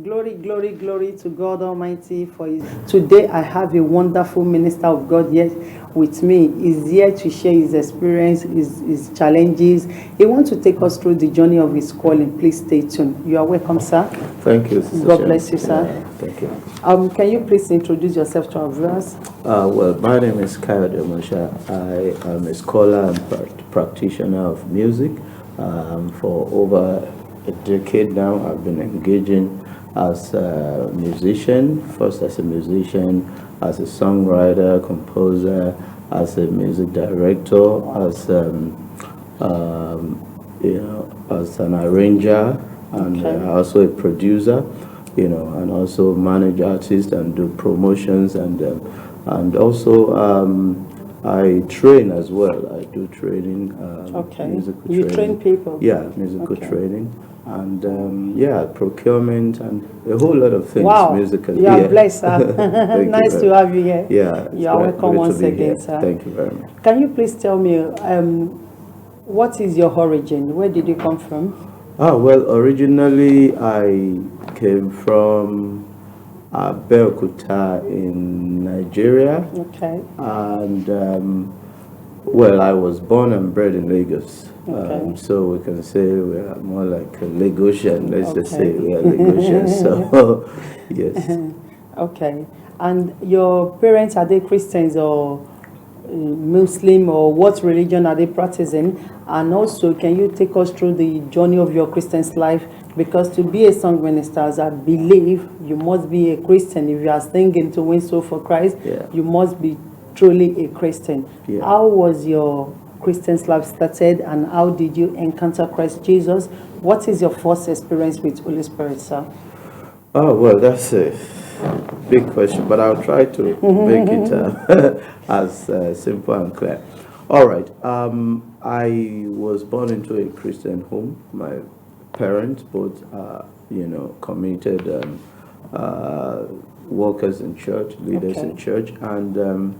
Glory, glory, glory to God Almighty for His. Today I have a wonderful minister of God here with me. He's here to share his experience, his challenges. He wants to take us through the journey of his calling. Please stay tuned. You are welcome, sir. Thank you, Sister God bless you, sir. Thank you. Can you please introduce yourself to our viewers? Well, my name is Kayode Omosa. I am a scholar and practitioner of music. For over a decade now, I've been engaging as a musician, first as a musician, as a songwriter, composer, as a music director, as as an arranger, and also a producer, and also manage artists and do promotions, and also I train as well. I do training. Musical You training. train people? Yeah, musical training. And procurement and a whole lot of things. Wow, musically. you are blessed, sir. Nice to have you here. Yeah, you are welcome once again, sir. Thank you very much. Can you please tell me what is your origin? Where did you come from? Well, originally I came from Abeokuta in Nigeria. Okay. And well, I was born and bred in Lagos. Okay. So we can say we are more like a Lagosian. Let's just say we are Lagosians. So, yes. Okay. And your parents, are they Christians or Muslim, or what religion are they practicing? And also, can you take us through the journey of your Christian life? Because to be a song minister, as I believe, you must be a Christian. If you are singing to win soul for Christ, you must be truly a Christian. Yeah. How was your Christian life started, and how did you encounter Christ Jesus? What is your first experience with Holy Spirit, sir? Oh, well, that's a big question, but I'll try to make it as simple and clear. All right. I was born into a Christian home. My parents both committed workers in church, leaders in church, and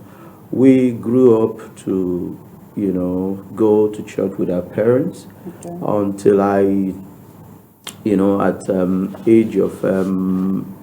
we grew up to go to church with our parents until I at age of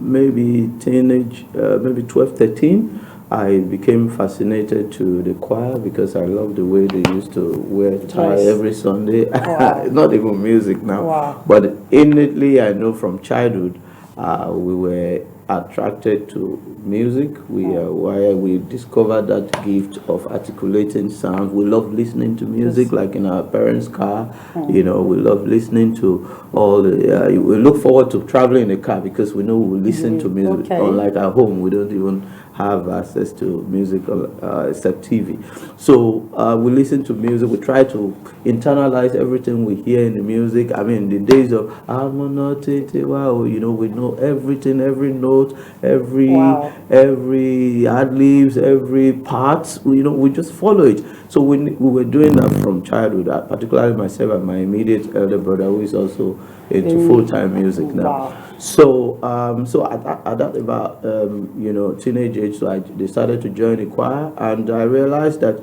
maybe teenage, maybe 12, 13, I became fascinated to the choir because I loved the way they used to wear tie every Sunday. Wow. Not even music now. Wow. But innately, I know from childhood, we were attracted to music. We discovered that gift of articulating sound. We love listening to music, like in our parents' car. We love listening to all the. We look forward to traveling in the car because we know we listen to music. Unlike at home, we don't even have access to music except TV. So we listen to music. We try to internalize everything we hear in the music. I mean, the days of we know everything, every note, every ad libs, every part. We just follow it. So we were doing that from childhood. Particularly myself and my immediate elder brother, who is also into full-time music now. Wow. So at that about teenage age, so I decided to join the choir, and I realized that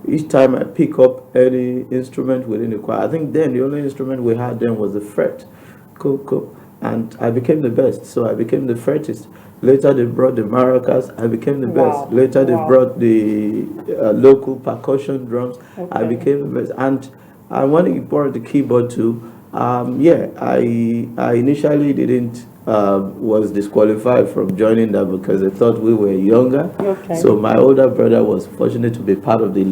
each time I pick up any instrument within the choir, I think then the only instrument we had then was the fret, and I became the best. So I became the fretist. Later they brought the maracas. I became the best. Later they brought the local percussion drums. I became the best. And when he brought the keyboard too, I initially didn't was disqualified from joining that because they thought we were younger. So my older brother was fortunate to be part of the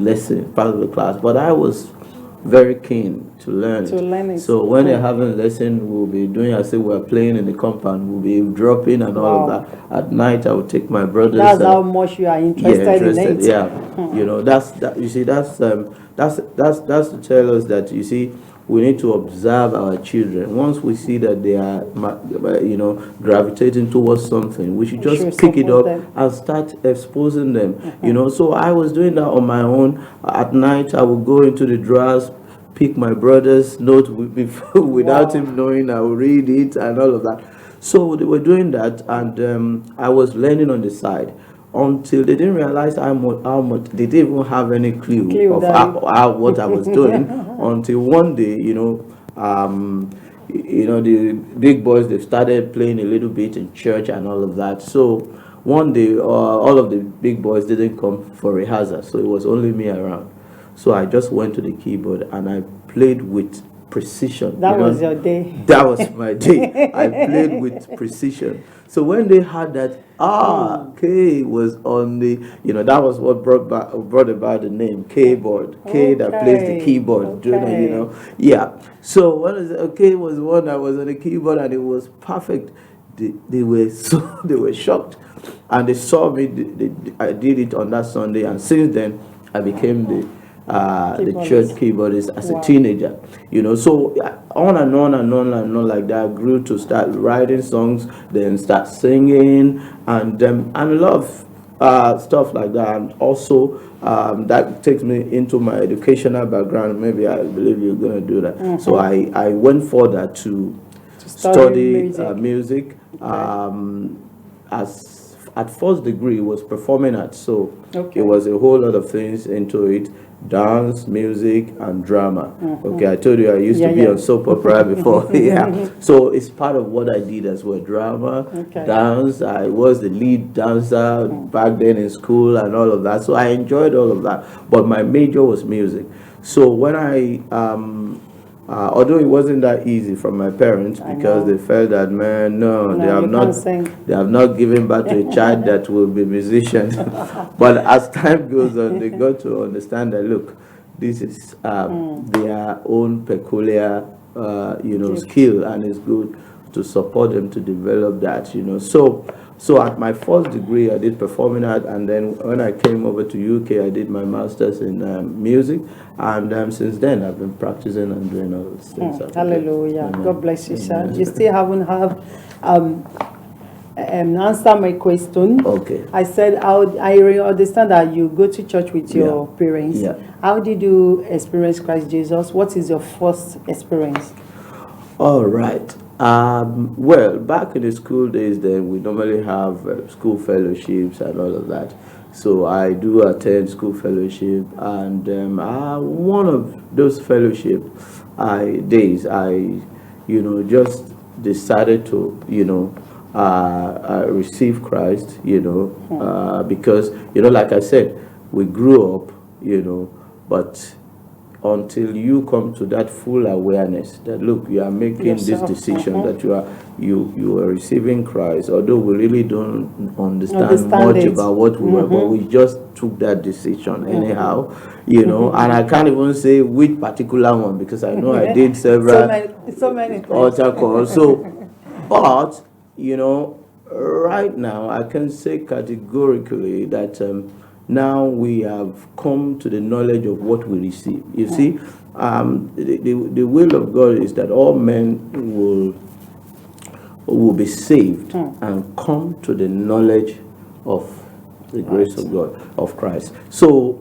class, but I was very keen to learn it. So when they're having a lesson, we'll be doing as if we're playing in the compound. We'll be dropping and all of that. At night, I would take my brothers. That's how much you are interested in it. Yeah, that's You see, that's to tell us that we need to observe our children. Once we see that they are, gravitating towards something, we should just pick it up and start exposing them. So I was doing that on my own. At night, I would go into the drawers, pick my brother's note without him knowing. I would read it and all of that. So they were doing that, and I was learning on the side. until they didn't realize how much they didn't even have any clue of that what I was doing until one day, the big boys, they started playing a little bit in church and all of that. So one day, all of the big boys didn't come for rehearsal, so it was only me around. So I just went to the keyboard and I played with precision. That was your day. That was my day. I played with precision. So when they heard that, K was on the, that was what brought about the name keyboard. K that plays the keyboard. Okay. Yeah. So when I said, K was the one that was on the keyboard and it was perfect. They were shocked, and they saw me. I did it on that Sunday, and since then I became the church keyboardist as a teenager. So on and on and on and on like that. I grew to start writing songs, then start singing, and a lot of stuff like that. And also that takes me into my educational background. Maybe I believe you're going to do that. So I went further to study music. As at first degree was performing arts, so it was a whole lot of things into it: dance, music, and drama. Okay, I told you I used to be on soap opera before. So it's part of what I did as well: drama, dance. I was the lead dancer back then in school and all of that, so I enjoyed all of that, but my major was music. So when I although it wasn't that easy from my parents, because they felt that, man, they have not given birth to a child that will be musician. But as time goes on, they got to understand that, look, this is their own peculiar skill, and it's good to support them to develop that. So at my first degree, I did performing art, and then when I came over to UK, I did my master's in music, and since then I've been practicing and doing all those things. Hallelujah. God bless you, sir. You still haven't answered my question. Okay. I said I understand that you go to church with your parents. Yeah. How did you experience Christ Jesus? What is your first experience? All right. Well, back in the school days, then we normally have school fellowships and all of that. So I do attend school fellowship, and one of those fellowship days, I just decided to receive Christ. Because like I said, we grew up, but until you come to that full awareness that, look, you are making this decision, that you are receiving Christ, although we really don't understand much about what we were, but we just took that decision anyhow, and I can't even say which particular one, because I know I did several so many altar calls. So but right now I can say categorically that now we have come to the knowledge of what we receive. You see, the will of God is that all men will be saved and come to the knowledge of the grace of God, of Christ. So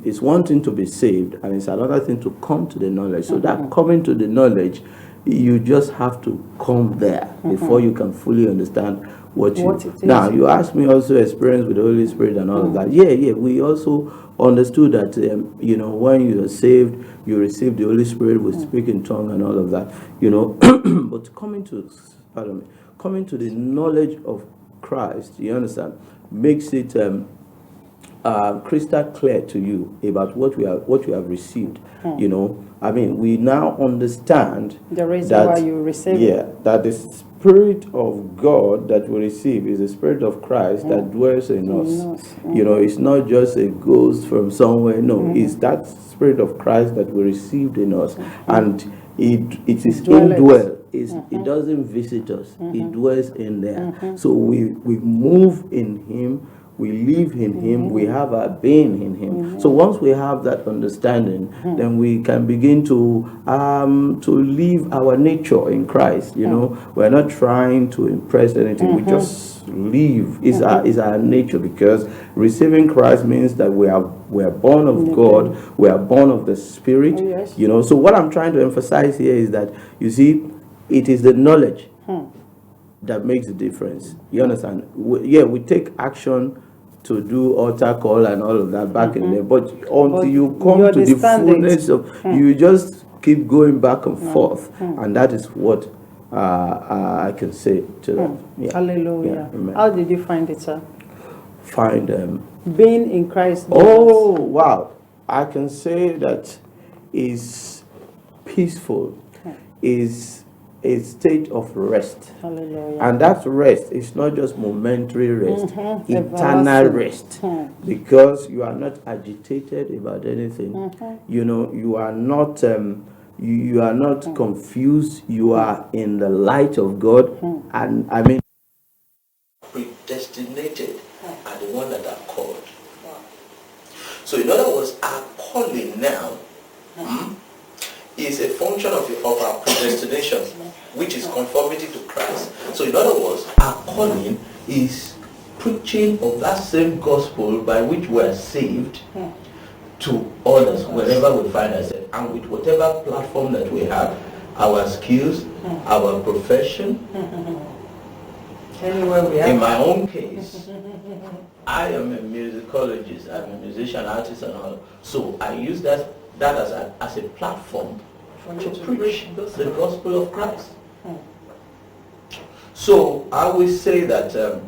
it's one thing to be saved, and it's another thing to come to the knowledge. So that coming to the knowledge, you just have to come there before you can fully understand what it is. Now, you asked me also experience with the Holy Spirit and all of that. Yeah. We also understood that, when you are saved, you receive the Holy Spirit, we speak in tongue and all of that, But coming to the knowledge of Christ, you understand, makes it crystal clear to you about what you have received. We now understand the reason why you receive it. That the Spirit of God that we receive is the Spirit of Christ that dwells in us. It's not just a ghost from somewhere. No, it's that Spirit of Christ that we received in us, and it is indwelt. It doesn't visit us. It dwells in there. So we move in Him. We live in Him, we have our being in Him. So once we have that understanding, then we can begin to live our nature in Christ. We're not trying to impress anything. We just live. Is our nature, because receiving Christ means that we are born of God. We are born of the Spirit. So what I'm trying to emphasize here is that, you see, it is the knowledge that makes the difference. You understand? We take action to do altar call and all of that back in there. But until But you you come to the understand it. fullness of, you just keep going back and forth, and that is what I can say to that. Yeah. Hallelujah. Yeah, amen. How did you find it, sir? Find Being in Christ Jesus. Oh wow! I can say that is peaceful, is a state of rest. Hallelujah. And that rest is not just momentary rest, eternal Everlasting. rest. Because you are not agitated about anything. You know, you are not you are not confused. You are in the light of God. And I mean, predestinated are the one that are called. So in other words, our calling now is a function of our predestination, which is conformity to Christ. So in other words, our calling is preaching of that same gospel by which we are saved to others wherever we find ourselves, and with whatever platform that we have, our skills, our profession. Anywhere we are. In my own case, I am a musicologist, I'm a musician, artist and all. So I use that as a platform to preach the gospel of Christ. So I will say that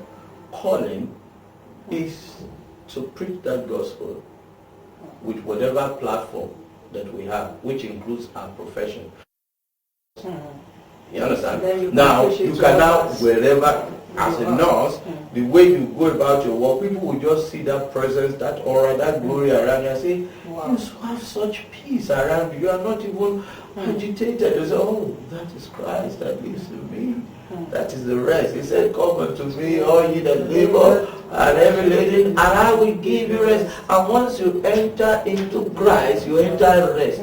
calling is to preach that gospel with whatever platform that we have, which includes our profession. You understand? Now, you can now, wherever, as a nurse, the way you go about your work, people will just see that presence, that aura, that glory around you and say, you have such peace around you. You are not even agitated. You say, oh, that is Christ that lives in me. That is the rest. He said, come unto me, all ye that labor and heavy laden, and I will give you rest. And once you enter into Christ, you enter rest.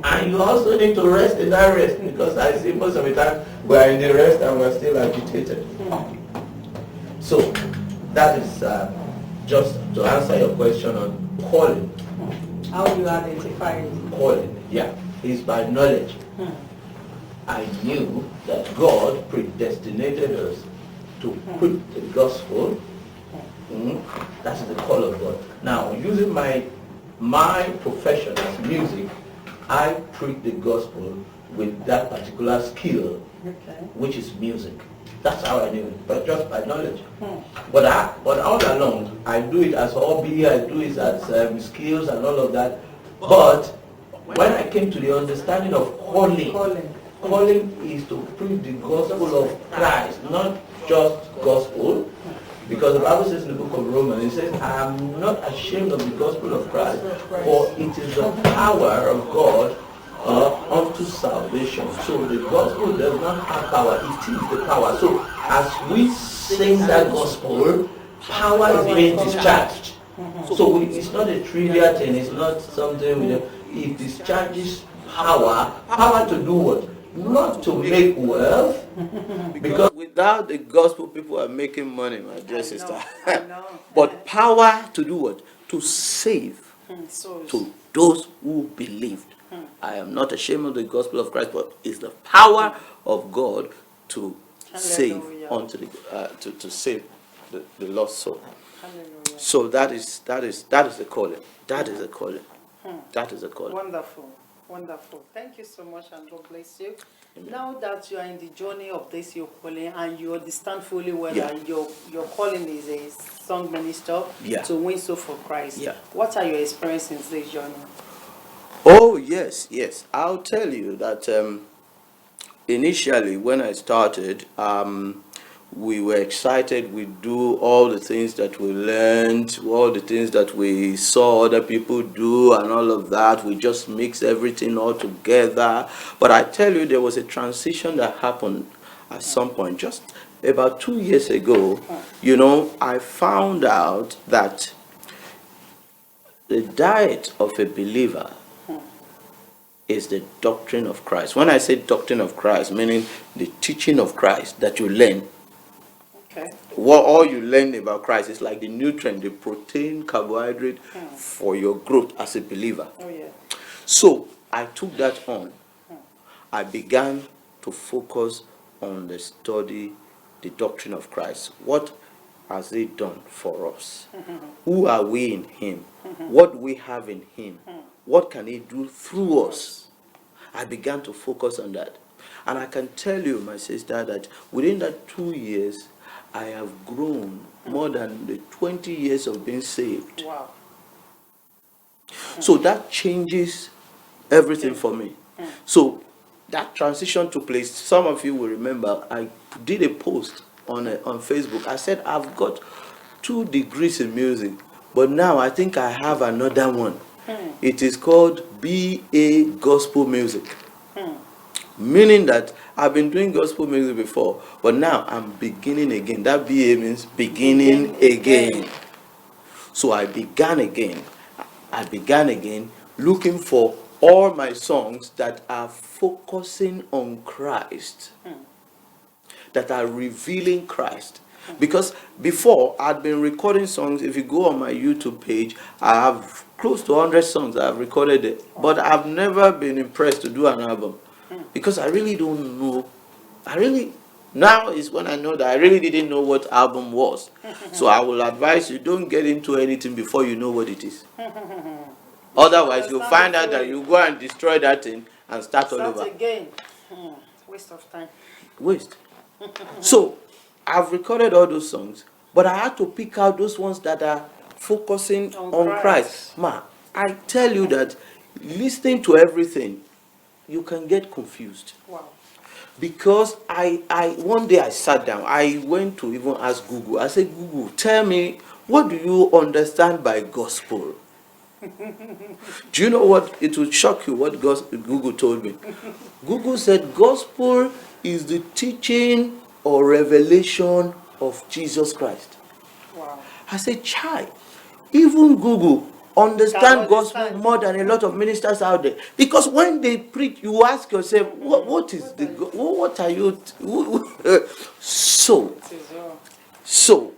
And you also need to rest in that rest, because I see most of the time we are in the rest and we're still agitated. So that is just to answer your question on calling. How do you identify it? Calling, yeah, is by knowledge. I knew that God predestinated us to preach the gospel. That's the call of God. Now, using my profession as music, I preach the gospel with that particular skill, which is music. That's how I knew it, but just by knowledge. But all along, I do it as hobby, I do it as skills and all of that. But when I came to the understanding of calling is to preach the gospel of Christ, not just gospel. Because the Bible says in the book of Romans, it says, I am not ashamed of the gospel of Christ, for it is the power of God unto salvation. So the gospel does not have power, it is the power. So as we sing that gospel, power is being discharged. So it's not a trivial thing, it's not something, it discharges power. Power to do what? Not to make wealth, because without the gospel, people are making money, my dear sister. But power to do what? To save to those who believed. I am not ashamed of the gospel of Christ, but it's the power of God to save unto to save the lost soul. So that is the calling. That is a calling. That is a calling. Wonderful. Wonderful. Thank you so much, and God bless you. Amen. Now that you are in the journey of this your calling, and you understand fully well that your calling is a song minister to win soul for Christ, what are your experiences in this journey? Oh yes. I'll tell you that initially when I started, we were excited. We do all the things that we learned, all the things that we saw other people do and all of that. We just mix everything all together. But I tell you, there was a transition that happened at some point. Just about 2 years ago, I found out that the diet of a believer is the doctrine of Christ. When I say doctrine of Christ, meaning the teaching of Christ that you learn. What all you learn about Christ is like the nutrient, the protein, carbohydrate for your growth as a believer. So I took that on. I began to focus on the study, the doctrine of Christ. What has He done for us? Who are we in Him? What we have in Him? What can He do through us? I began to focus on that. And I can tell you, my sister, that within that 2 years, I have grown more than the 20 years of being saved. Wow. So that changes everything for me. So that transition took place. Some of you will remember I did a post on Facebook. I said I've got 2 degrees in music, but now I think I have another one. It is called BA Gospel Music. Meaning that I've been doing gospel music before, but now I'm beginning again. That BA means beginning again. So I began again. I began again looking for all my songs that are focusing on Christ, that are revealing Christ. Because before, I'd been recording songs. If you go on my YouTube page, I have close to 100 songs I've recorded it. But I've never been impressed to do an album. Because I really don't know. Now is when I know that I really didn't know what album was. So I will advise you, don't get into anything before you know what it is. Otherwise, you'll find out that you go and destroy that thing and start all over. Again. Waste of time. Waste. So, I've recorded all those songs, but I had to pick out those ones that are focusing on Christ. Ma, I tell you that listening to everything, you can get confused. Wow. Because I one day I sat down, I went to even ask Google. I said, Google, tell me, what do you understand by gospel? Do you know what? It will shock you what Google told me. Google said gospel is the teaching or revelation of Jesus Christ. Wow. I said, chai, even Google understand gospel more than a lot of ministers out there. Because when they preach, you ask yourself, what is the what are you so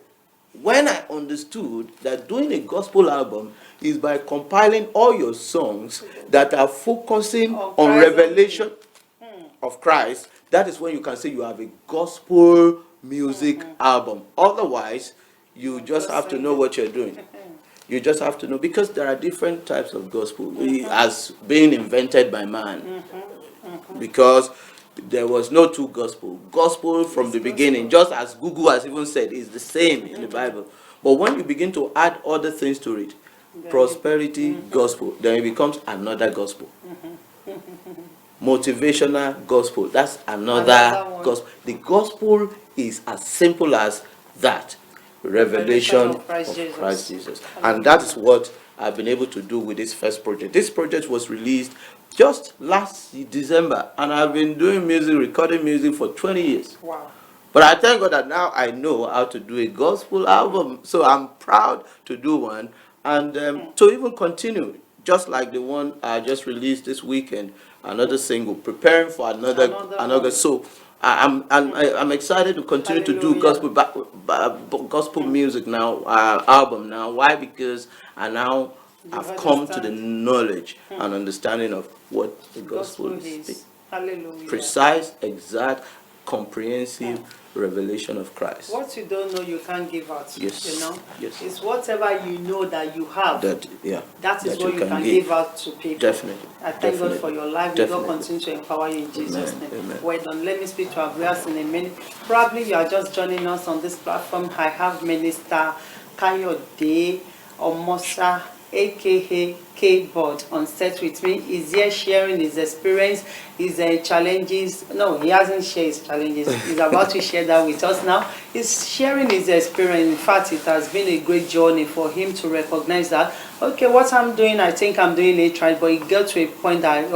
when I understood that doing a gospel album is by compiling all your songs that are focusing on revelation of Christ, that is when you can say you have a gospel music album. Otherwise, you just have to know what you're doing. You just have to know, because there are different types of gospel as being invented by man. Because there was no two gospel. Gospel from the beginning, just as Google has even said, is the same in the Bible. But when you begin to add other things to it, prosperity gospel, then it becomes another gospel. Motivational gospel, that's another gospel. The gospel is as simple as that. Revelation of Christ Jesus. And that is what I've been able to do with this first project. This project was released just last December, and I've been doing music, recording music for 20 years. Wow. But I thank God that now I know how to do a gospel album. So I'm proud to do one, and to even continue, just like the one I just released this weekend, another single, preparing for another. So I'm excited to continue to do gospel music now, album now. Why? Because I now have come to the knowledge and understanding of what the gospel is. Hallelujah. Precise, exact, comprehensive revelation of Christ. What you don't know, you can't give out. Yes. You know? Yes. It's whatever you know that you have. That is what you can give out to people. Definitely. I thank God for your life. May God continue to empower you in Jesus' name. Amen. Well done. Let me speak to our viewers in a minute. Probably you are just joining us on this platform. I have Minister Kayode Omosa, aka K-Board, on set with me. He's here sharing his experience, his challenges. No, he hasn't shared his challenges. He's about to share that with us now. He's sharing his experience. In fact, it has been a great journey for him to recognize that, okay, what I'm doing, I think I'm doing it right, but he got to a point that,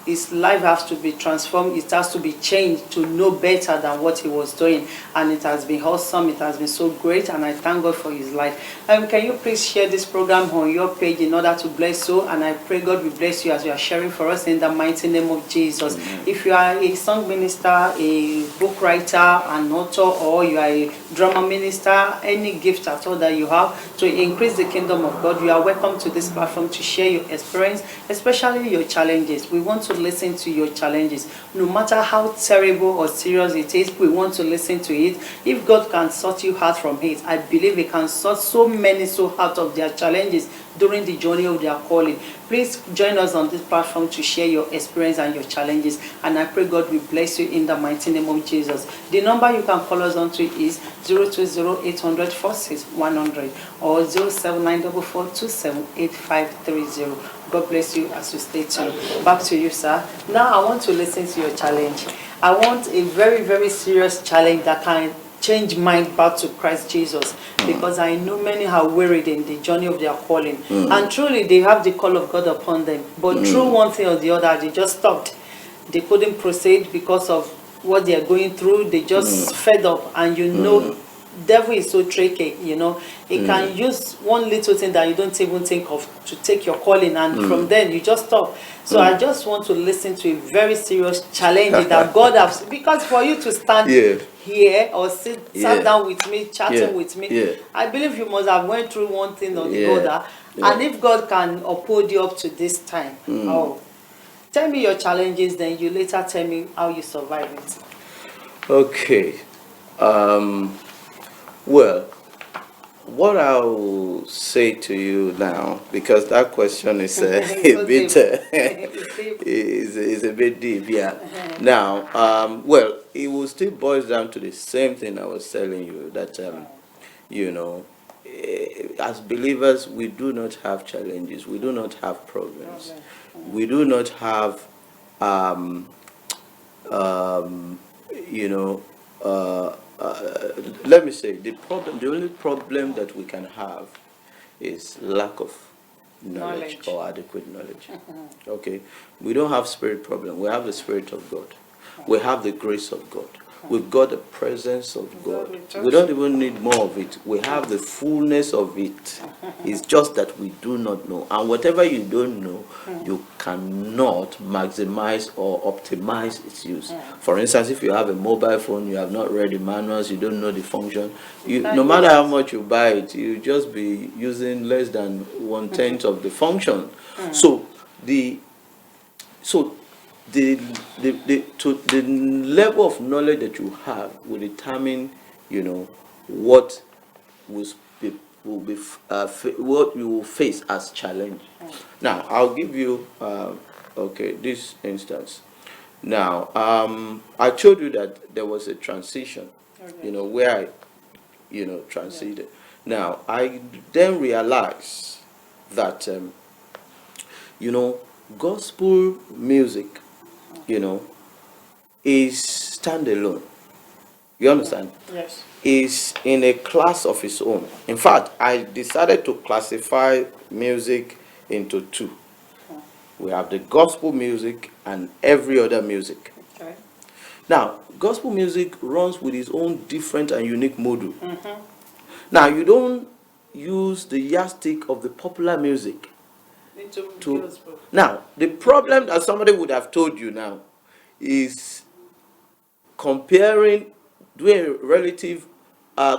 his life has to be transformed. It has to be changed to know better than what he was doing. And it has been awesome. It has been so great. And I thank God for his life. Can you please share this program on your page in order to bless you? And I pray God will bless you as you are sharing for us in the mighty name of Jesus. Amen. If you are a song minister, a book writer, an author, or you are a drama minister, any gift at all that you have to increase the kingdom of God, you are welcome come to this platform to share your experience, especially your challenges. We want to listen to your challenges. No matter how terrible or serious it is, we want to listen to it. If God can sort you out from it, I believe He can sort so many so out of their challenges during the journey of their calling. Please join us on this platform to share your experience and your challenges, and I pray God will bless you in the mighty name of Jesus. The number you can call us on to is 020-800-46-100 or 07944278530. God bless you as you stay tuned. Back to you, sir. Now I want to listen to your challenge. I want a very, very serious challenge that can change mind back to Christ Jesus, because I know many are wearied in the journey of their calling, and truly they have the call of God upon them, but through one thing or the other they just stopped. They couldn't proceed because of what they are going through. They just fed up, and devil is so tricky. He can use one little thing that you don't even think of to take your calling, and from then you just stop. So I just want to listen to a very serious challenge that God has, because for you to stand here or sat down with me, chatting with me, I believe you must have went through one thing or the other. And if God can uphold you up to this time, tell me your challenges, then you later tell me how you survive it. Okay. Well, what I'll say to you now, because that question is a bit is a bit deep, Now, well, it will still boils down to the same thing I was telling you, that as believers, we do not have challenges, we do not have problems, we do not have let me say, the only problem that we can have is lack of knowledge or adequate knowledge. Okay, we don't have spirit problem. We have the Spirit of God. We have the grace of God. We've got the presence of God. We don't even need more of it. We have the fullness of it. It's just that we do not know. And whatever you don't know, you cannot maximize or optimize its use. For instance, if you have a mobile phone, you have not read the manuals, you don't know the function, no matter how much you buy it, you just be using less than 1/10 of the function. So the level of knowledge that you have will determine, what what you will face as challenge. Now, I'll give you this instance. Now, I told you that there was a transition, where I, transited. Now, I then realized that, gospel music, is standalone. You understand? Yes. Is in a class of its own. In fact, I decided to classify music into two. We have the gospel music and every other music. Okay. Now, gospel music runs with its own different and unique model. Now, you don't use the yardstick of the popular music to. Now, the problem that somebody would have told you now is doing a relative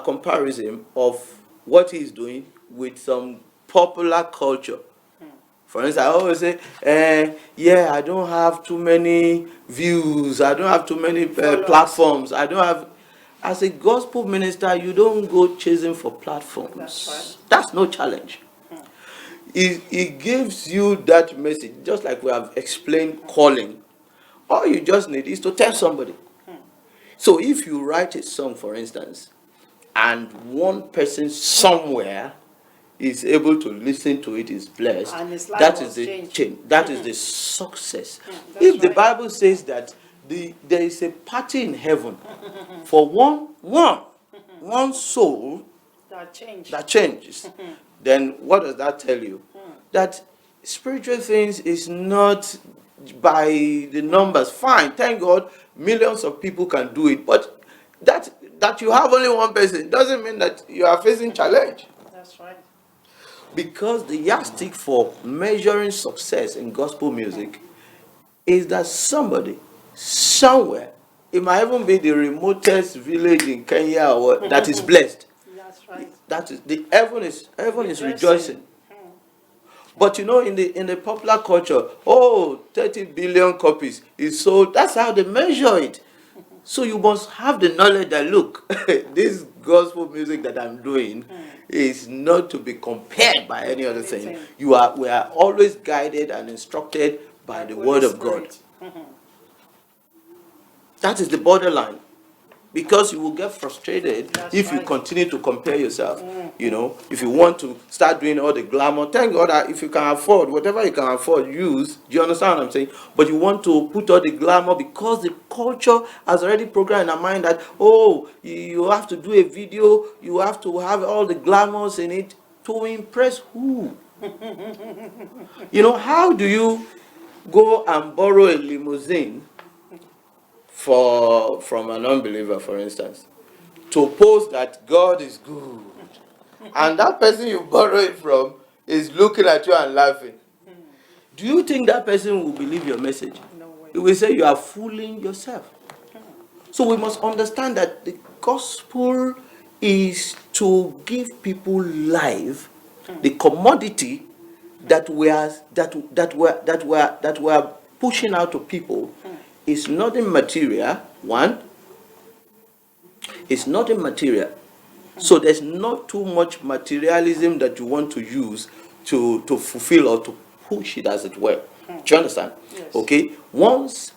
comparison of what he's doing with some popular culture. For instance, I always say, I don't have too many views, I don't have too many platforms, I don't have. As a gospel minister, you don't go chasing for platforms. That's right. That's no challenge. It gives you that message, just like we have explained calling. All you just need is to tell somebody. So if you write a song, for instance, and one person somewhere is able to listen to it, is blessed, that is the change. That is the success. If the Bible says that there is a party in heaven for one soul that changes, then what does that tell you? That spiritual things is not by the numbers. Fine, thank God, millions of people can do it, but that you have only one person doesn't mean that you are facing challenge. That's right. Because the yardstick for measuring success in gospel music is that somebody somewhere, it might even be the remotest village in Kenya or that is blessed. That's right. That is the heaven is rejoicing. But in the popular culture, 30 billion copies is sold. That's how they measure it. So you must have the knowledge that, look, this gospel music that I'm doing is not to be compared by any other thing. We are always guided and instructed by the word of God. That is the borderline. Because you will get frustrated if you continue to compare yourself. If you want to start doing all the glamour, thank God that if you can afford, whatever you can afford, use. Do you understand what I'm saying? But you want to put all the glamour because the culture has already programmed in our mind that, you have to do a video, you have to have all the glamours in it. To impress who? How do you go and borrow a limousine from an unbeliever, for instance, to post that God is good, and that person you borrow it from is looking at you and laughing? Do you think that person will believe your message? No way. He will say you are fooling yourself. So we must understand that the gospel is to give people life. The commodity that we are pushing out to people is nothing material. One, it's nothing material. So there's not too much materialism that you want to use to fulfill or to push it, as it were. Do you understand? Yes. Okay. Once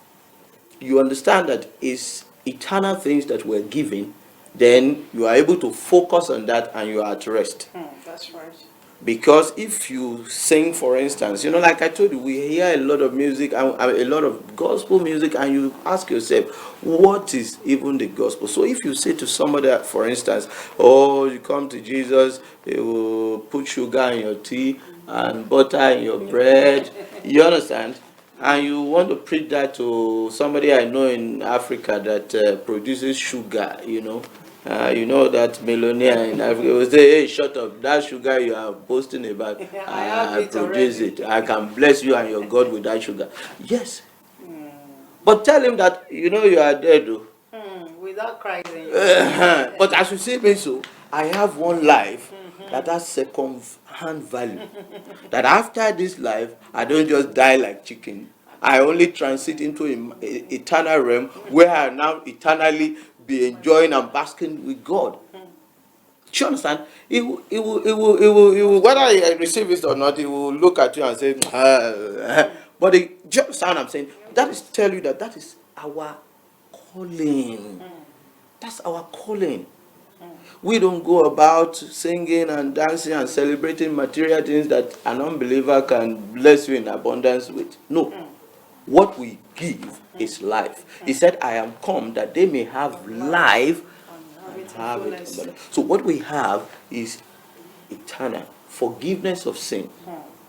you understand that it's eternal things that we're giving, then you are able to focus on that and you are at rest. That's right. Because if you sing, for instance, like I told you, we hear a lot of music and a lot of gospel music, and you ask yourself, what is even the gospel? So if you say to somebody, for instance, you come to Jesus, he will put sugar in your tea and butter in your bread, you understand? And you want to preach that to somebody I know in Africa that produces sugar, that millionaire in Africa will say, hey, shut up, that sugar you are boasting about, I produce it. I can bless you and your God with that sugar. Yes. But tell him that, you are dead, though. Without crying. But as you see me so, I have one life that has second-hand value. That after this life, I don't just die like chicken. I only transit into an eternal realm where I now eternally be enjoying and basking with God. Do you understand? It will, whether I receive it or not, he will look at you and say, but do you understand what I'm saying? That is tell you that is our calling. That's our calling. We don't go about singing and dancing and celebrating material things that an unbeliever can bless you in abundance with. No. What we give is life. He said, I am come that they may have life and have it abundant. So what we have is eternal forgiveness of sin.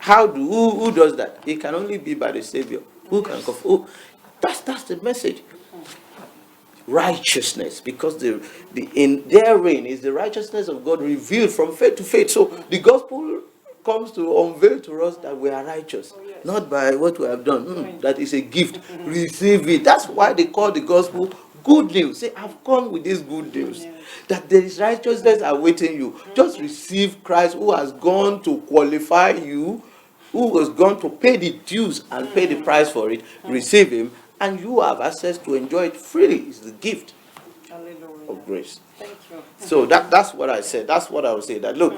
Who does that? It can only be by the Savior. Who can confess? That's the message. Righteousness, because in their reign is the righteousness of God revealed from faith to faith. So the gospel comes to unveil to us that we are righteous, not by what we have done. That is a gift. Receive it. That's why they call the gospel good news. Say, I've come with this good news. That there is righteousness awaiting you. Just receive Christ, who has gone to qualify you, who has gone to pay the dues and pay the price for it. Receive him, and you have access to enjoy it freely. It's the gift of grace. Thank you. So that's what I said. That's what I would say. That look,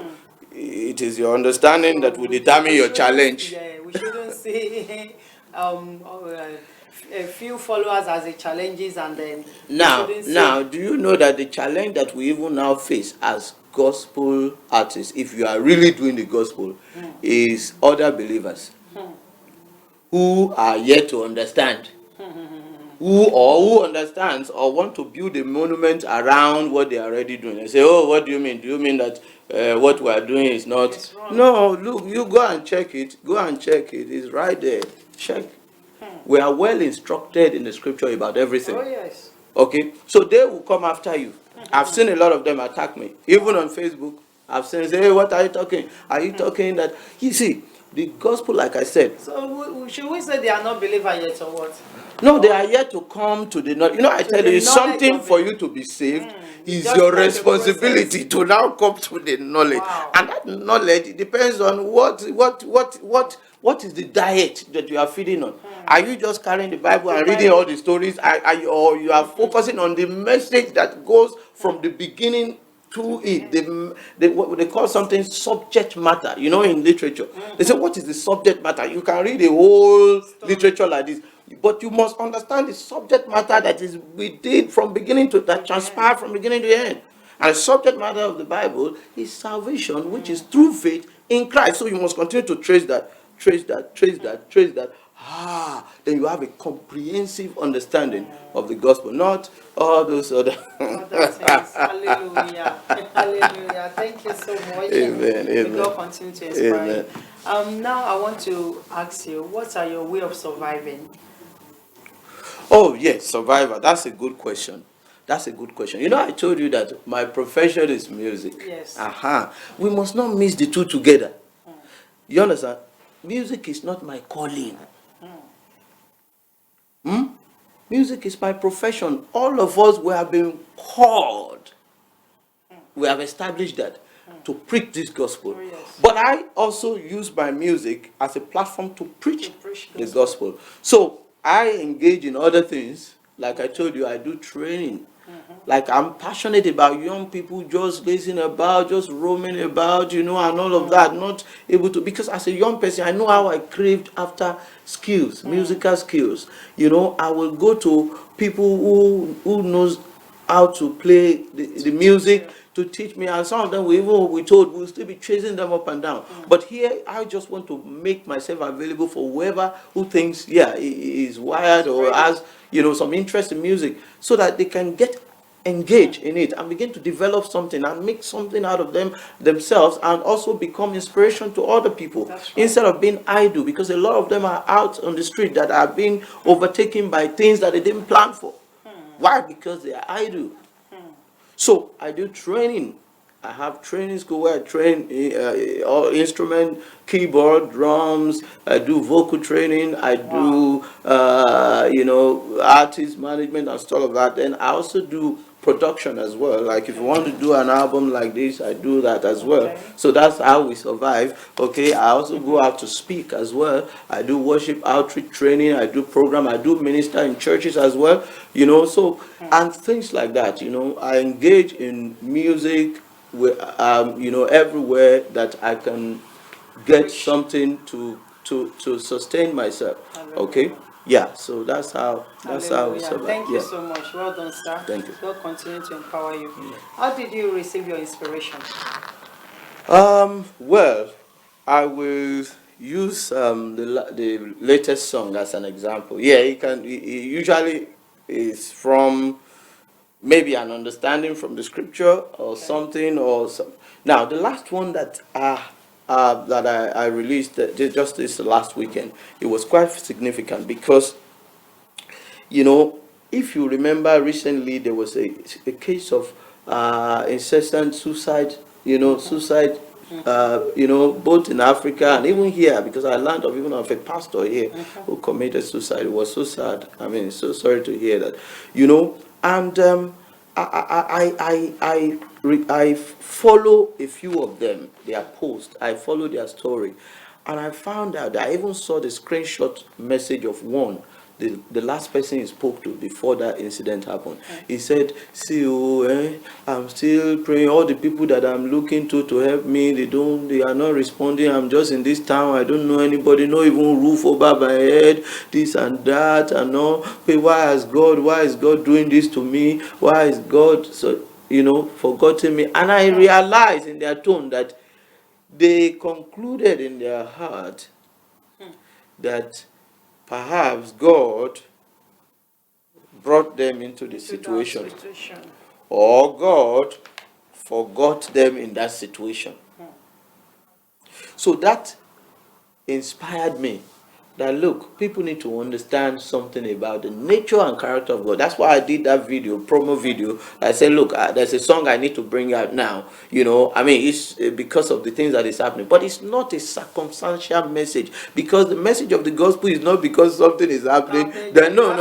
it is your understanding that will determine your challenge. Yeah, we shouldn't see a few followers as a challenges, and then now, do you know that the challenge that we even now face as gospel artists, if you are really doing the gospel, is other believers who are yet to understand, who understands or want to build a monument around what they are already doing. They say, oh, what do you mean? Do you mean that what we are doing is not? No, look, you go and check it. Go and check it. It's right there. Check. We are well instructed in the scripture about everything. Oh, yes. Okay, so they will come after you. I've seen a lot of them attack me, even on Facebook. I've seen, say, hey, what are you talking? Are you talking that? You see, The gospel, like I said, So should we say they are not believers yet or what? no, they are yet to come to the knowledge. You know, I To tell the you, it's knowledge something of for it. you to be saved is just your like a process. responsibility to now come to the knowledge. Wow. And that knowledge, it depends on what is the diet that you are feeding on. Are you just carrying the Bible and reading all the stories? Or you are focusing on the message that goes from the beginning to it? What they call something subject matter, in literature. They say, what is the subject matter? You can read a whole literature like this, but you must understand the subject matter that is within from beginning to that transpire from beginning to end. And the subject matter of the Bible is salvation, which is through faith in Christ. So you must continue to trace that, trace that, trace that, trace that. Then you have a comprehensive understanding of the gospel, not all those other. Other things. Hallelujah. Hallelujah. Thank you so much. Amen. May Amen. God continue to inspire Amen. you. Now I want to ask you, what are your way of surviving? Oh, yes, survivor. That's a good question. That's a good question. I told you that my profession is music. Yes. We must not mix the two together. You understand? Music is not my calling. Music is my profession. All of us, we have been called. We have established that to preach this gospel. Oh, yes. But I also use my music as a platform to preach the gospel. gospel. So I engage in other things. Like I told you, I do training. Like I'm passionate about young people just listening about, just roaming about, and all of that. Not able to, because as a young person, I know how I craved after skills, musical skills. I will go to people who knows how to play the music to teach me, and some of them we told we'll still be chasing them up and down. But here I just want to make myself available for whoever who thinks is wired or has some interest in music, so that they can get engaged in it and begin to develop something and make something out of themselves, and also become inspiration to other people. That's right. Instead of being idle, because a lot of them are out on the street that are being overtaken by things that they didn't plan for. Why? Because they are idle. So I do training. I have training school where I train all instrument, keyboard, drums. I do vocal training. I do artist management and stuff like that. Then I also do production as well. Like if you want to do an album like this, I do that as well. Okay. So that's how we survive. Okay. I also go out to speak as well. I do worship outreach training. I do program. I do minister in churches as well. So and things like that. I engage in music everywhere that I can get something to sustain myself. Okay. Yeah, so that's how we Hallelujah. survive. Thank you Yeah. so much. Well done, sir. Thank you. God continue to empower you. How did you receive your inspiration? Well, I will use the latest song as an example. Yeah, it usually is from maybe an understanding from the scripture or something or some. Now, the last one that I released just this last weekend, it was quite significant because if you remember recently there was a case of incessant suicide, suicide, both in Africa and even here, because I learned of even of a pastor here who committed suicide. It was so sad. I mean, so sorry to hear that, and I follow a few of them, their posts. I follow their story, and I found out that I even saw the screenshot message of one. The last person he spoke to before that incident happened. He said, "See, I'm still praying. All the people that I'm looking to help me, they are not responding. I'm just in this town. I don't know anybody, no even roof over my head, this and that, and all. But why is God doing this to me? Why is God forgotten me?" And I realized in their tone that they concluded in their heart that perhaps God brought them into the situation, or God forgot them in that situation. So that inspired me that look, people need to understand something about the nature and character of God. That's why I did that video, promo video. I said, look, there's a song I need to bring out now. I mean, it's because of the things that is happening, but it's not a circumstantial message, because the message of the gospel is not because something is happening. Then no.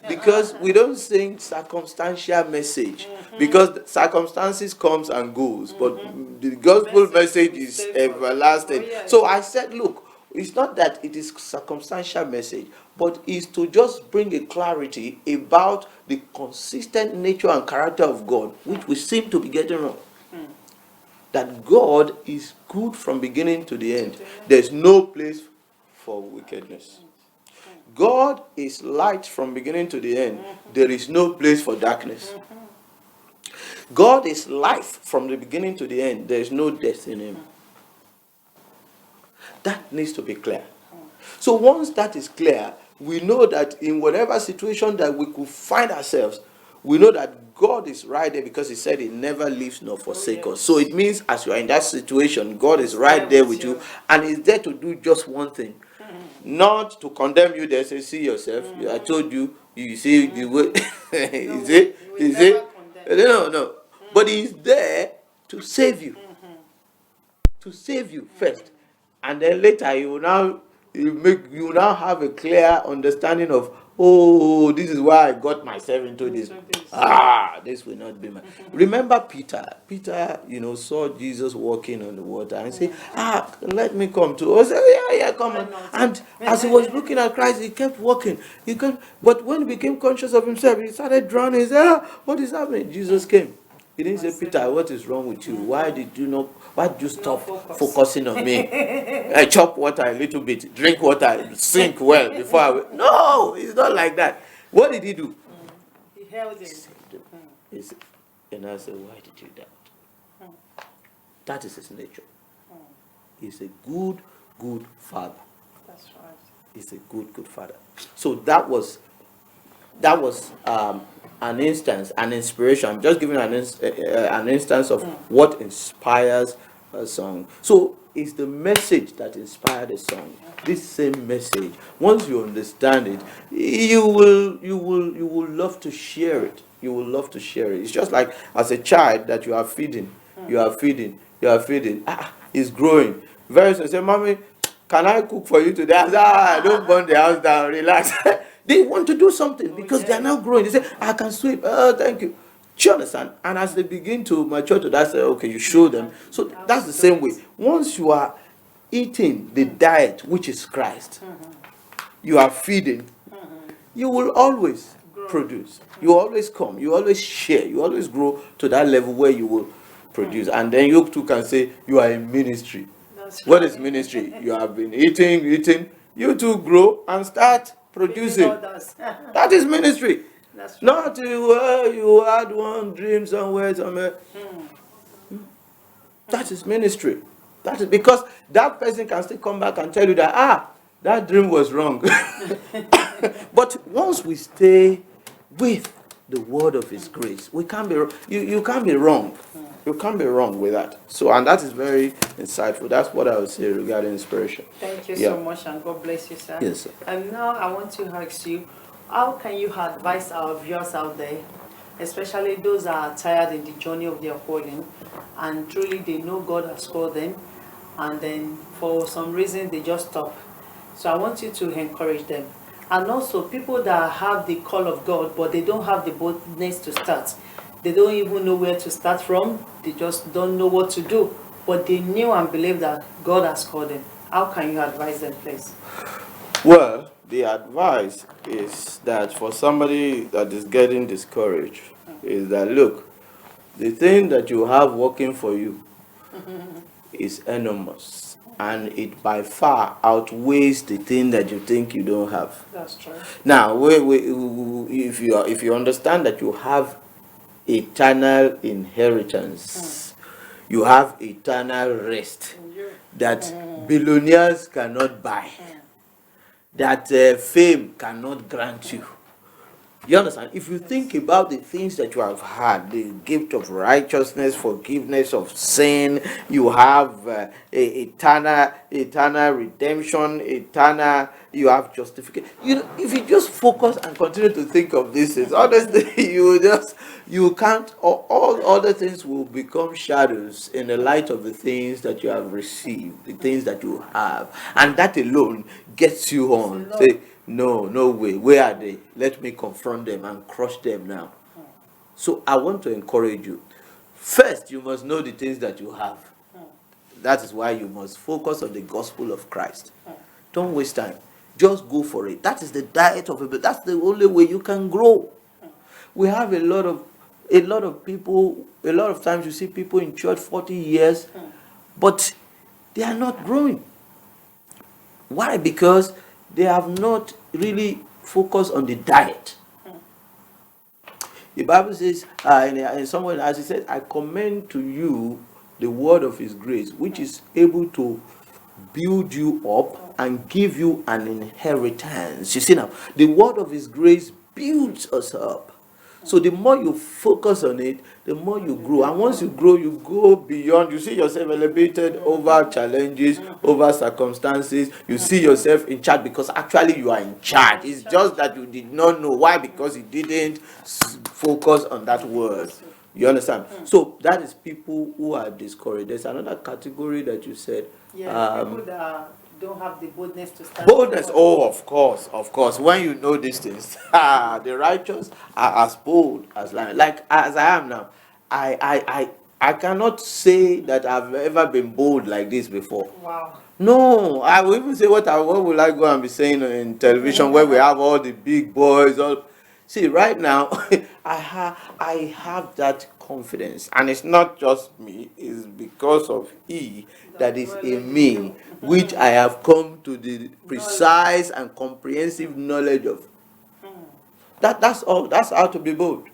Because we don't sing circumstantial message, because circumstances comes and goes, but the gospel message is everlasting. So I said, look, it's not that it is circumstantial message, but is to just bring a clarity about the consistent nature and character of God, which we seem to be getting wrong. That God is good from beginning to the end. There's no place for wickedness. God is light from beginning to the end. There is no place for darkness. God is life from the beginning to the end. There is no death in him. That needs to be clear. So once that is clear, we know that in whatever situation that we could find ourselves, we know that God is right there, because he said he never leaves nor forsakes us. So it means as you are in that situation, God is right there with you, and is there to do just one thing. Not to condemn you there, say, see yourself. I told you, you see the way. Is it? No. But he's there to save you. To save you first. And then later you will now have a clear understanding of, oh, this is why I got myself into this. This will not be my. Remember Peter, saw Jesus walking on the water and say, let me come too. I said, yeah, come on. And as he was looking at Christ, he kept walking. But when he became conscious of himself, he started drowning. He said, what is happening? Jesus came. He didn't say, Peter, what is wrong with you? Why did you stop focusing on me? I chop water a little bit, drink water, sink well before I will. No, it's not like that. What did he do? He held him. And I said, why did you doubt? That is his nature. He's a good father. That's right. He's a good father. So that was an instance, an inspiration. I'm just giving an instance of what inspires a song. So it's the message that inspired the song. This same message, once you understand it, you will love to share it. You will love to share it. It's just like as a child that you are feeding. He's growing. Very soon, say, Mommy, can I cook for you today? I say, don't burn the house down. Relax. They want to do something because they are now growing. They say, I can sweep. Thank you. Do you understand? And as they begin to mature to that, say, okay, you show them. So that's the same way. Once you are eating the diet, which is Christ, you are feeding, you will always produce. You always come. You always share. You always grow to that level where you will produce. And then you too can say, you are in ministry. What is ministry? You have been eating. You too grow and start producing. That is ministry. That's not you had one dream somewhere. That is ministry. That is because that person can still come back and tell you that that dream was wrong. But once we stay with the word of his grace, we can't be you can't be wrong. You can't be wrong with that. So, and that is very insightful. That's what I would say regarding inspiration. Thank you so much, and God bless you, sir. Yes, sir. And now I want to ask you, how can you advise our viewers out there, especially those that are tired in the journey of their calling, and truly they know God has called them, and then for some reason they just stop? So I want you to encourage them. And also people that have the call of God, but they don't have the boldness to start. They don't even know where to start from. They just don't know what to do. But they knew and believe that God has called them. How can you advise them, please? Well, the advice is that for somebody that is getting discouraged, is that, look, the thing that you have working for you is enormous. And it by far outweighs the thing that you think you don't have. That's true. Now, if you understand that you have eternal inheritance, you have eternal rest that billionaires cannot buy, that fame cannot grant you, You understand? If you think about the things that you have had, the gift of righteousness, forgiveness of sin, you have eternal redemption, eternal, you have justification. You know, if you just focus and continue to think of these things, honestly, you can't, all other things will become shadows in the light of the things that you have received, the things that you have. And that alone gets you on. Say, no, no way. Where are they? Let me confront them and crush them now. So I want to encourage you. First, you must know the things that you have. That is why you must focus on the gospel of Christ. Don't waste time. Just go for it. That is the diet of it. That's the only way you can grow. We have a lot of people, a lot of times you see people in church 40 years, but they are not growing. Why? Because they have not really focused on the diet. The Bible says, in somewhere, as it says, I commend to you the word of his grace, which is able to build you up and give you an inheritance. You see now, the word of his grace builds us up. So the more you focus on it, the more you grow. And once you grow, you go beyond. You see yourself elevated over challenges, over circumstances. You see yourself in charge because actually you are in charge. It's just that you did not know. Why? Because you didn't focus on that word. You understand? So that is people who are discouraged. There's another category that you said. Yeah, people that don't have the boldness to stand. Boldness, oh, of course, of course. When you know these things, the righteous are as bold as lion. Like as I am now, I cannot say that I've ever been bold like this before. Wow. No, I will even say what will I go and be saying in television where we have all the big boys. All see right now, I have that confidence, and it's not just me. It's because of He that is in me, which I have come to the precise and comprehensive knowledge of. That's all. That's how to be bold.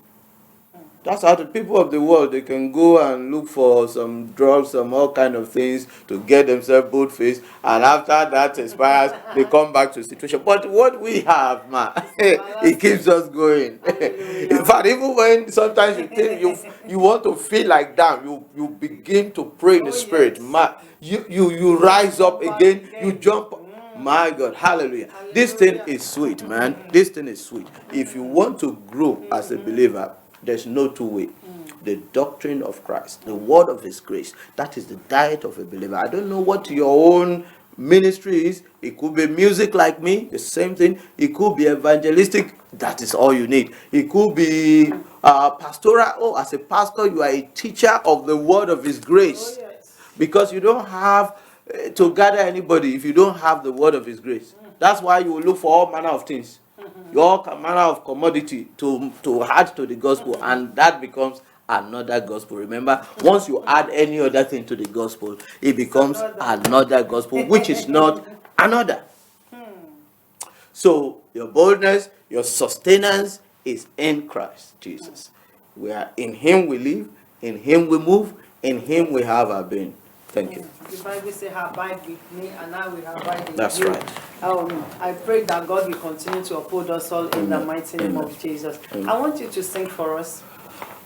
That's how the people of the world, they can go and look for some drugs, some all kind of things to get themselves bold-faced, and after that expires, they come back to the situation. But what we have, man, it keeps us going. In fact, even when sometimes you think you want to feel like that, you begin to pray in the spirit. Man, you rise up again, you jump. My God, hallelujah. This thing is sweet, man. This thing is sweet. If you want to grow as a believer, there's no two way. The doctrine of Christ, the word of his grace, that is the diet of a believer. I don't know what your own ministry is. It could be music like me, the same thing. It could be evangelistic. That is all you need. It could be pastoral. Oh, as a pastor, you are a teacher of the word of his grace. Oh, yes. Because you don't have to gather anybody if you don't have the word of his grace. That's why you will look for all manner of things, all manner of commodity to add to the gospel, and that becomes another gospel. Remember, once you add any other thing to the gospel, it becomes another gospel, which is not another. So your boldness, your sustenance is in Christ Jesus. We are in him we live, in him we move, in him we have our being. Thank you. The Bible says, abide with me, and I will abide in That's you. right. I pray that God will continue to uphold us all in the mighty name of Jesus. I want you to sing for us.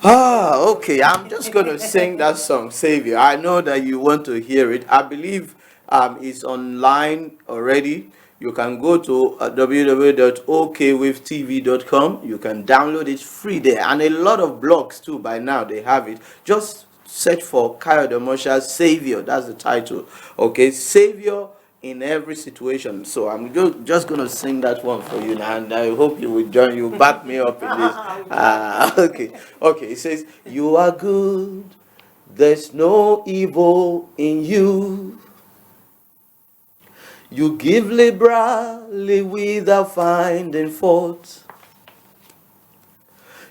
Okay. I'm just going to sing that song, Savior. I know that you want to hear it. I believe it's online already. You can go to www.okwavetv.com. You can download it free there. And a lot of blogs too, by now they have it. Just search for Kayode Omosa, Savior. That's the title. Okay, Savior in every situation. So I'm just going to sing that one for you now, and I hope you will join. You back me up in this. Okay. It says, you are good. There's no evil in you. You give liberally without finding fault.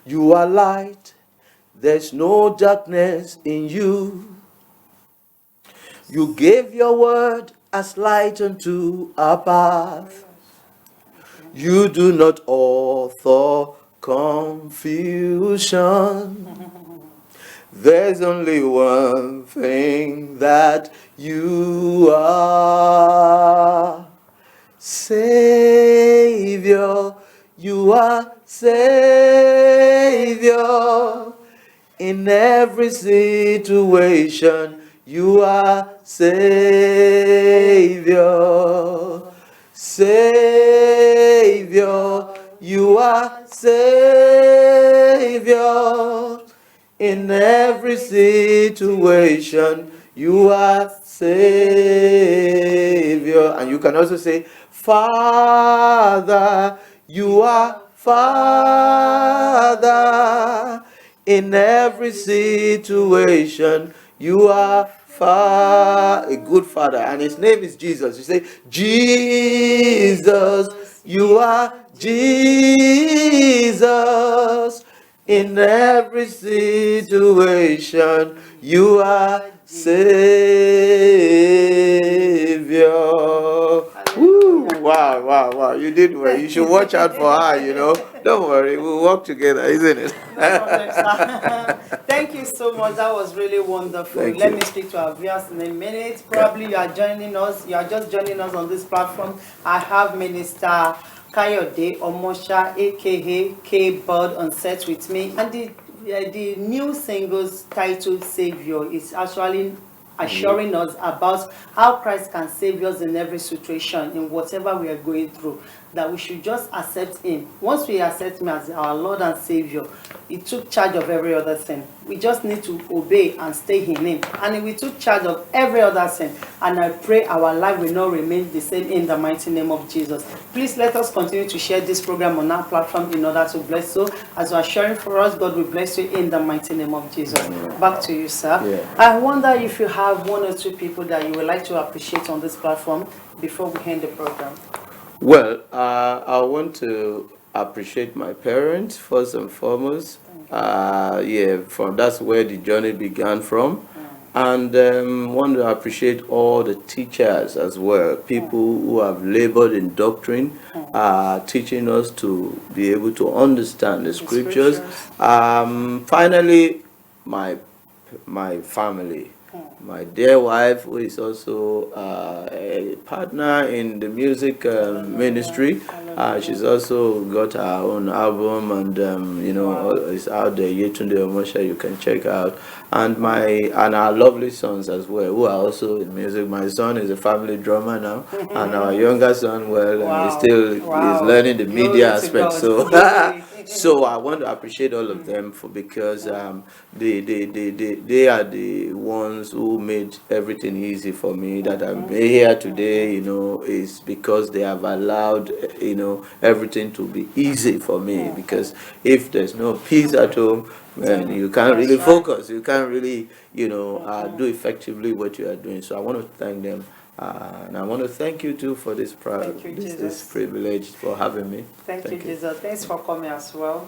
You are light. There's no darkness in you. You gave your word as light unto our path. You do not author confusion. There's only one thing that you are. Savior, you are Savior. In every situation, you are Savior. Savior, you are Savior. In every situation, you are Savior. And you can also say, Father, you are Father. In every situation, you are a good father, and his name is Jesus. You say, Jesus, you are Jesus. In every situation, you are Savior. Woo! Wow, wow, wow. You did well. You should watch out for her, Don't worry, we'll work together, isn't it? No problem, sir. Thank you so much. That was really wonderful. Thank Let you. me speak to our viewers in a minute. Probably you are joining us. You are just joining us on this platform. I have Minister Kayode Omosa, aka K-Bird, on set with me, and the new singles titled Savior is actually assuring us about how Christ can save us in every situation, in whatever we are going through, that we should just accept him. Once we accept him as our Lord and Savior, he took charge of every other sin. We just need to obey and stay in him, and we took charge of every other sin. And I pray our life will not remain the same in the mighty name of Jesus. Please let us continue to share this program on our platform in order to bless. So as you are sharing for us, God will bless you in the mighty name of Jesus. Back to you, sir. I wonder if you have one or two people that you would like to appreciate on this platform before we end the program. Well, I want to appreciate my parents first and foremost. That's where the journey began from. And want to appreciate all the teachers as well, people who have labored in doctrine, teaching us to be able to understand the scriptures. Finally, my family, my dear wife, who is also a partner in the music ministry. She's also got her own album, and it's out there. Yetunde Omosa, you can check out, and our lovely sons as well, who are also in music. My son is a family drummer now, and our younger son, he still is learning the media aspect. So so I want to appreciate all of them because they are the ones who made everything easy for me. That I'm here today, is because they have allowed, everything to be easy for me. Because if there's no peace at home, then you can't really focus. You can't really, do effectively what you are doing. So I want to thank them. And I want to thank you too for this this privilege for having me. Thank you, Jesus. Thanks for coming as well.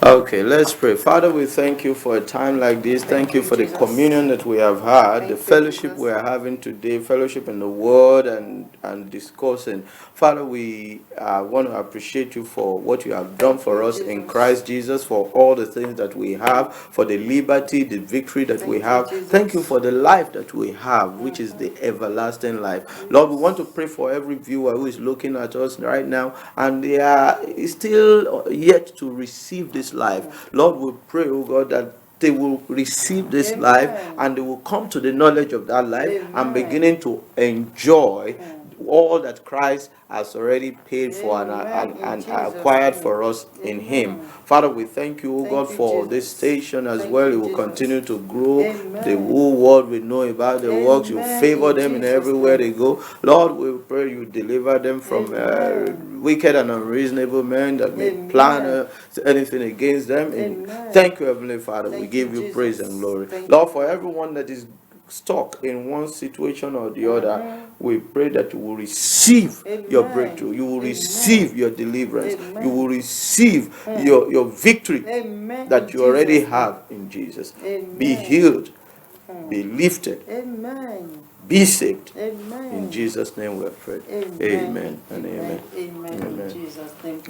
Okay, let's pray. Father, we thank you for a time like this. Thank you for the communion that we have had, the fellowship we are having today, fellowship in the word and discussing. Father, we want to appreciate you for what you have done for us in Christ Jesus, for all the things that we have, for the liberty, the victory that we have. Thank you for the life that we have, which is the everlasting life. Lord, we want to pray for every viewer who is looking at us right now and they are still yet to receive this life. Lord, we pray, oh God, that they will receive this life and they will come to the knowledge of that life and beginning to enjoy all that Christ has already paid for and acquired for us in him. Father, we thank you, O God, for this station as well. It will continue to grow. The whole world will know about the works. You favor them in everywhere they go. Lord, we pray you deliver them from wicked and unreasonable men that may plan anything against them. Thank you, Heavenly Father. We give you praise and glory. Lord, for everyone that is stuck in one situation or the other, we pray that you will receive your breakthrough, you will receive your deliverance, you will receive your victory that you already have in Jesus. Be healed, be lifted, be saved. In Jesus' name we have prayed. Amen and amen. Amen. In Jesus' name.